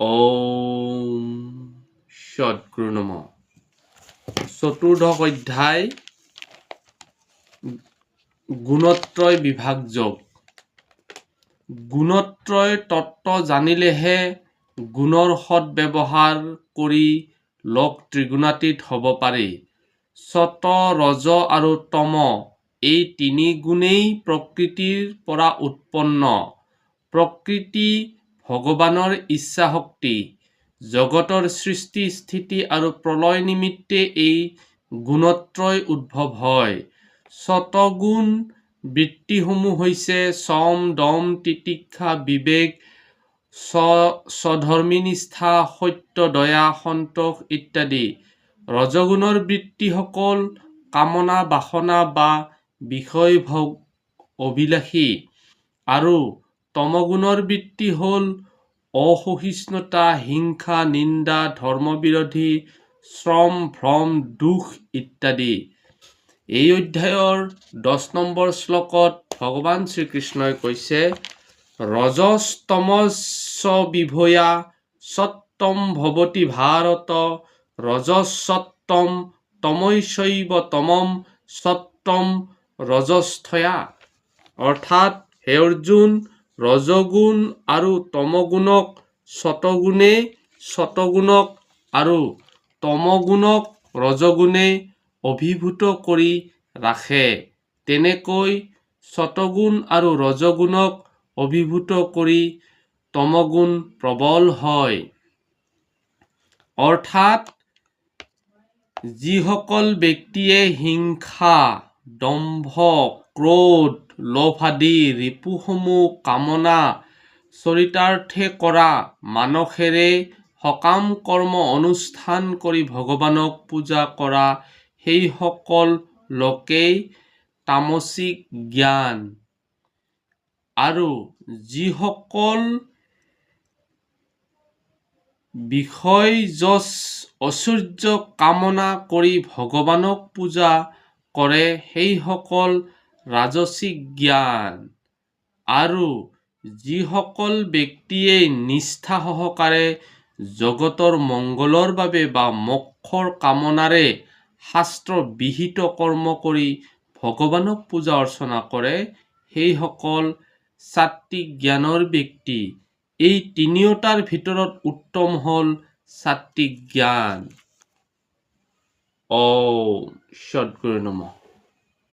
ওম সদ্গুৰু নম। চতুৰ্দশ অধ্যায় গুণত্ৰয় বিভাগযোগ। গুণত্ৰয় তত্ত্ব জানিলেহে গুণৰ সৎব্যৱহাৰ কৰি লগ ত্ৰিগুণাতীত হ'ব পাৰি। সত, ৰজ আৰু তম এই তিনি গুণেই প্ৰকৃতিৰ পৰা উৎপন্ন। প্ৰকৃতি ভগৱানৰ ইচ্ছা শক্তি। জগতৰ সৃষ্টি স্থিতি আৰু প্ৰলয় নিমিত্তে এই গুণত্ৰয় উদ্ভৱ হয়। সতগুণ বৃত্তিসমূহ হৈছে চম, দম, তিতিক্ষা, বিবেক, স্বধৰ্মী-নিষ্ঠা, সত্য, দয়া, সন্তোষ ইত্যাদি। ৰজগুণৰ বৃত্তিসকল কামনা, বাসনা বা বিষয়ভোগ অভিলাষী আৰু তমগুণৰ বৃত্তি হ'ল অসহিষ্ণুতা, হিংসা, নিন্দা, ধৰ্মবিৰোধী, শ্ৰম, ভ্ৰম, দোষ ইত্যাদি। এই অধ্যায়ৰ 10 নম্বৰ শ্লোকত ভগৱান শ্ৰীকৃষ্ণই কৈছে, ৰজস্তমস্য বিভূয়া সত্যম ভৱতি ভাৰত, ৰজসত্যম তমৈচৈব তমম সত্যম ৰজস্থয়া। অৰ্থাৎ হে অৰ্জুন, ৰজগুণ আৰু তমগুণক সতগুণে, সতগুণক আৰু তমগুণক ৰজগুণে অভিভূত কৰি ৰাখে। তেনেকৈ সতগুণ আৰু ৰজগুণক অভিভূত কৰি তমগুণ প্ৰবল হয়। অৰ্থাৎ যিসকল ব্যক্তিয়ে হিংসা, দম্ভ, ক্ৰোধ, লোভ আদি ৰিপুসমূহ কামনা চৰিতাৰ্থে কৰা মানসেৰে সকাম কৰ্ম অনুষ্ঠান কৰি ভগৱানক পূজা কৰা সেইসকল লোকেই তামসিক জ্ঞান। আৰু যিসকল বিষয় যশ ঐশ্বৰ্য কামনা কৰি ভগৱানক পূজা কৰে সেইসকল ৰাজসিক জ্ঞান। আৰু যিসকল ব্যক্তিয়ে নিষ্ঠা সহকাৰে জগতৰ মংগলৰ বাবে বা মোক্ষৰ কামনাৰে শাস্ত্ৰ বিহিত কৰ্ম কৰি ভগৱানক পূজা অৰ্চনা কৰে সেইসকল সাত্বিক জ্ঞানৰ ব্যক্তি। এই তিনিওটাৰ ভিতৰত উত্তম হ'ল সাত্বিক জ্ঞান। ওম সদ্গুৰু নমঃ।